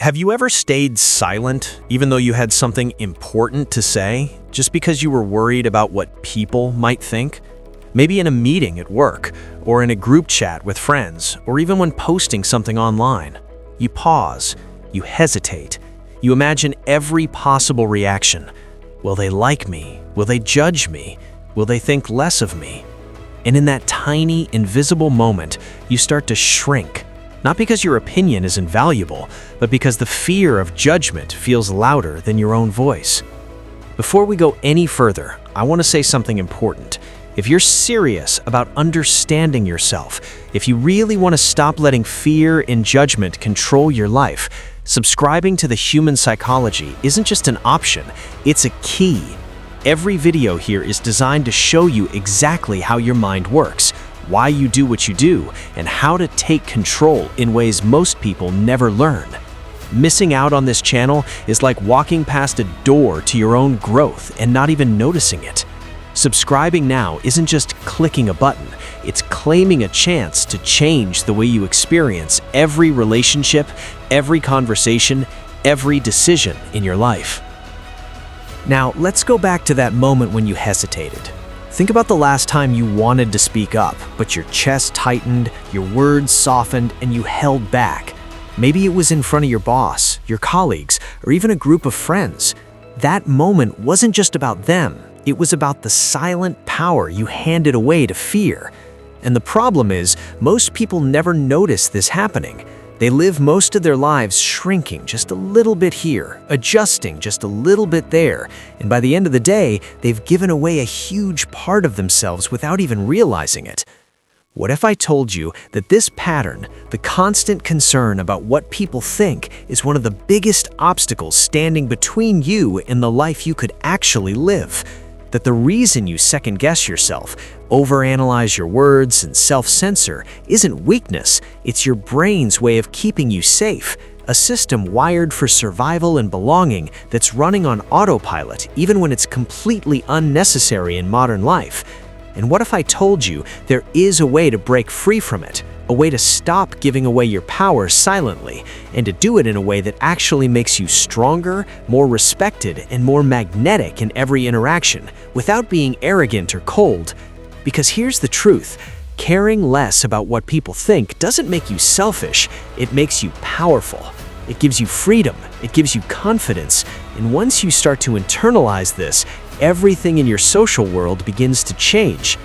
Have you ever stayed silent, even though you had something important to say, just because you were worried about what people might think? Maybe in a meeting at work, or in a group chat with friends, or even when posting something online. You pause, you hesitate, you imagine every possible reaction. Will they like me? Will they judge me? Will they think less of me? And in that tiny, invisible moment, you start to shrink. Not because your opinion is invaluable, but because the fear of judgment feels louder than your own voice. Before we go any further, I want to say something important. If you're serious about understanding yourself, if you really want to stop letting fear and judgment control your life, subscribing to the human psychology isn't just an option, it's a key. Every video here is designed to show you exactly how your mind works, why you do what you do, and how to take control in ways most people never learn. Missing out on this channel is like walking past a door to your own growth and not even noticing it. Subscribing now isn't just clicking a button, it's claiming a chance to change the way you experience every relationship, every conversation, every decision in your life. Now, let's go back to that moment when you hesitated. Think about the last time you wanted to speak up, but your chest tightened, your words softened, and you held back. Maybe it was in front of your boss, your colleagues, or even a group of friends. That moment wasn't just about them, it was about the silent power you handed away to fear. And the problem is, most people never notice this happening. They live most of their lives shrinking just a little bit here, adjusting just a little bit there, and by the end of the day, they've given away a huge part of themselves without even realizing it. What if I told you that this pattern, the constant concern about what people think, is one of the biggest obstacles standing between you and the life you could actually live? That the reason you second-guess yourself, overanalyze your words, and self-censor isn't weakness, it's your brain's way of keeping you safe, a system wired for survival and belonging that's running on autopilot even when it's completely unnecessary in modern life. And what if I told you there is a way to break free from it? A way to stop giving away your power silently, and to do it in a way that actually makes you stronger, more respected, and more magnetic in every interaction, without being arrogant or cold. Because here's the truth, caring less about what people think doesn't make you selfish, it makes you powerful. It gives you freedom, it gives you confidence, and once you start to internalize this, everything in your social world begins to change.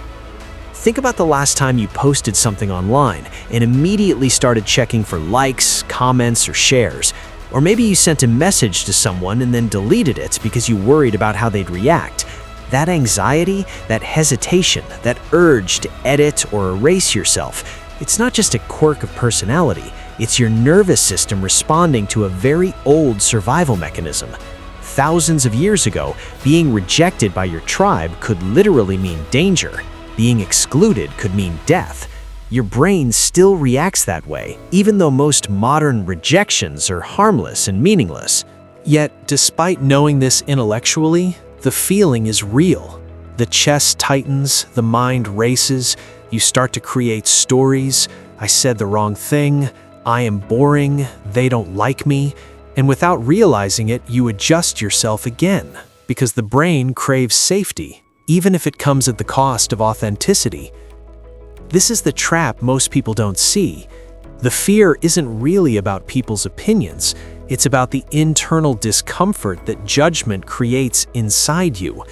Think about the last time you posted something online and immediately started checking for likes, comments, or shares. Or maybe you sent a message to someone and then deleted it because you worried about how they'd react. That anxiety, that hesitation, that urge to edit or erase yourself, it's not just a quirk of personality, it's your nervous system responding to a very old survival mechanism. Thousands of years ago, being rejected by your tribe could literally mean danger. Being excluded could mean death. Your brain still reacts that way, even though most modern rejections are harmless and meaningless. Yet, despite knowing this intellectually, the feeling is real. The chest tightens, the mind races, you start to create stories. I said the wrong thing, I am boring, they don't like me, and without realizing it, you adjust yourself again, because the brain craves safety, even if it comes at the cost of authenticity. This is the trap most people don't see. The fear isn't really about people's opinions, it's about the internal discomfort that judgment creates inside you.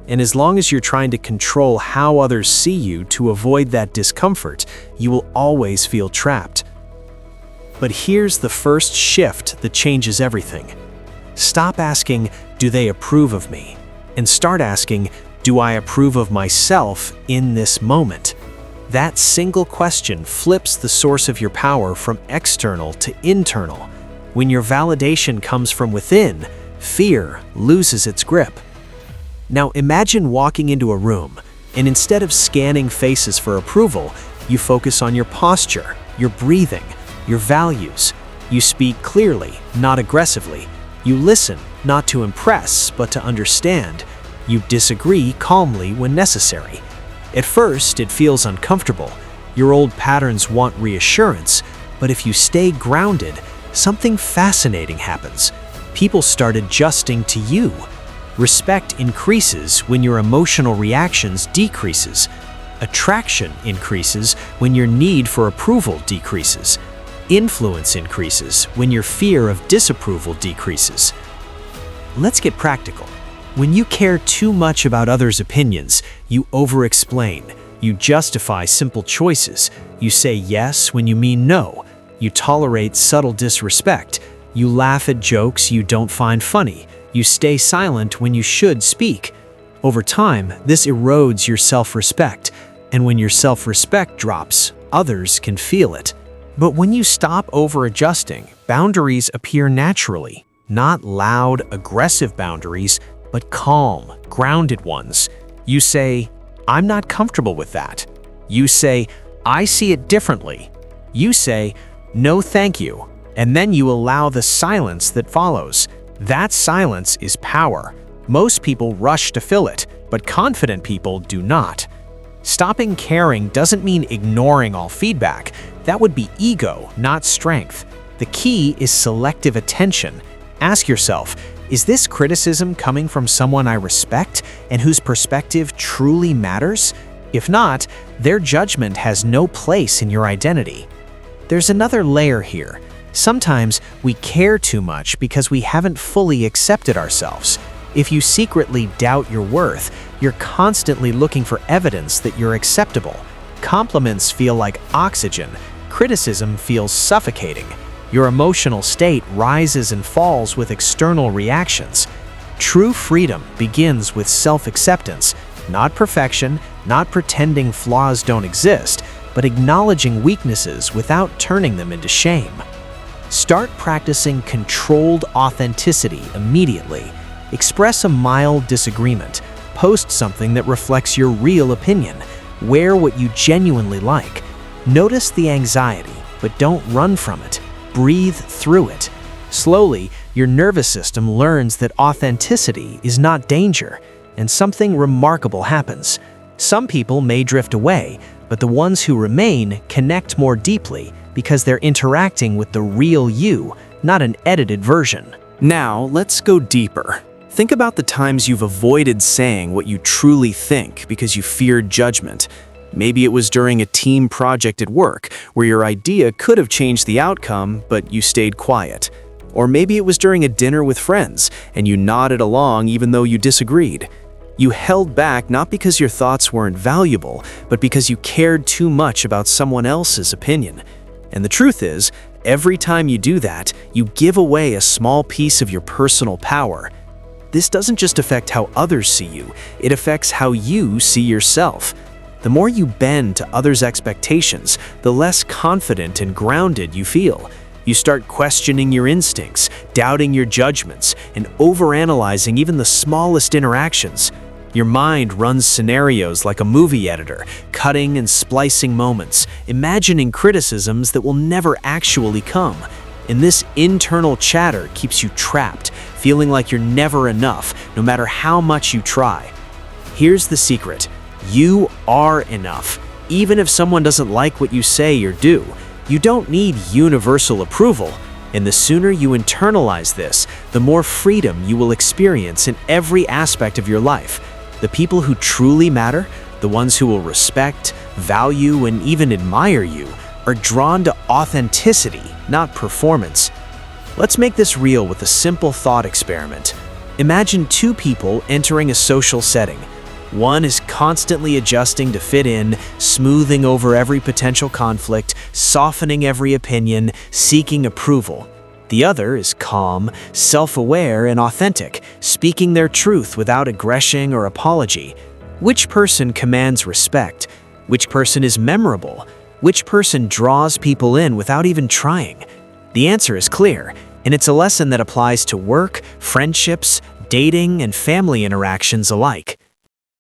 And as long as you're trying to control how others see you to avoid that discomfort, you will always feel trapped. But here's the first shift that changes everything. Stop asking, "Do they approve of me?" and start asking, "Do I approve of myself in this moment?" That single question flips the source of your power from external to internal. When your validation comes from within, fear loses its grip. Now imagine walking into a room, and instead of scanning faces for approval, you focus on your posture, your breathing, your values. You speak clearly, not aggressively. You listen, not to impress, but to understand. You disagree calmly when necessary. At first, it feels uncomfortable. Your old patterns want reassurance, but if you stay grounded, something fascinating happens. People start adjusting to you. Respect increases when your emotional reactions decreases. Attraction increases when your need for approval decreases. Influence increases when your fear of disapproval decreases. Let's get practical. When you care too much about others' opinions, you over-explain. You justify simple choices. You say yes when you mean no. You tolerate subtle disrespect. You laugh at jokes you don't find funny. You stay silent when you should speak. Over time, this erodes your self-respect. And when your self-respect drops, others can feel it. But when you stop over-adjusting, boundaries appear naturally. Not loud, aggressive boundaries, but calm, grounded ones. You say, "I'm not comfortable with that." You say, "I see it differently." You say, "No, thank you." And then you allow the silence that follows. That silence is power. Most people rush to fill it, but confident people do not. Stopping caring doesn't mean ignoring all feedback. That would be ego, not strength. The key is selective attention. Ask yourself, is this criticism coming from someone I respect and whose perspective truly matters? If not, their judgment has no place in your identity. There's another layer here. Sometimes we care too much because we haven't fully accepted ourselves. If you secretly doubt your worth, you're constantly looking for evidence that you're acceptable. Compliments feel like oxygen. Criticism feels suffocating. Your emotional state rises and falls with external reactions. True freedom begins with self-acceptance, not perfection, not pretending flaws don't exist, but acknowledging weaknesses without turning them into shame. Start practicing controlled authenticity immediately. Express a mild disagreement. Post something that reflects your real opinion. Wear what you genuinely like. Notice the anxiety, but don't run from it. Breathe through it. Slowly, your nervous system learns that authenticity is not danger, and something remarkable happens. Some people may drift away, but the ones who remain connect more deeply because they're interacting with the real you, not an edited version. Now, let's go deeper. Think about the times you've avoided saying what you truly think because you feared judgment. Maybe it was during a team project at work where your idea could have changed the outcome, but you stayed quiet. Or maybe it was during a dinner with friends and you nodded along even though you disagreed. You held back not because your thoughts weren't valuable, but because you cared too much about someone else's opinion. And the truth is, every time you do that, you give away a small piece of your personal power. This doesn't just affect how others see you, it affects how you see yourself. The more you bend to others' expectations, the less confident and grounded you feel. You start questioning your instincts, doubting your judgments, and overanalyzing even the smallest interactions. Your mind runs scenarios like a movie editor, cutting and splicing moments, imagining criticisms that will never actually come. And this internal chatter keeps you trapped, feeling like you're never enough, no matter how much you try. Here's the secret. You are enough. Even if someone doesn't like what you say or do, you don't need universal approval. And the sooner you internalize this, the more freedom you will experience in every aspect of your life. The people who truly matter, the ones who will respect, value, and even admire you, are drawn to authenticity, not performance. Let's make this real with a simple thought experiment. Imagine two people entering a social setting. One is constantly adjusting to fit in, smoothing over every potential conflict, softening every opinion, seeking approval. The other is calm, self-aware, and authentic, speaking their truth without aggression or apology. Which person commands respect? Which person is memorable? Which person draws people in without even trying? The answer is clear, and it's a lesson that applies to work, friendships, dating, and family interactions alike.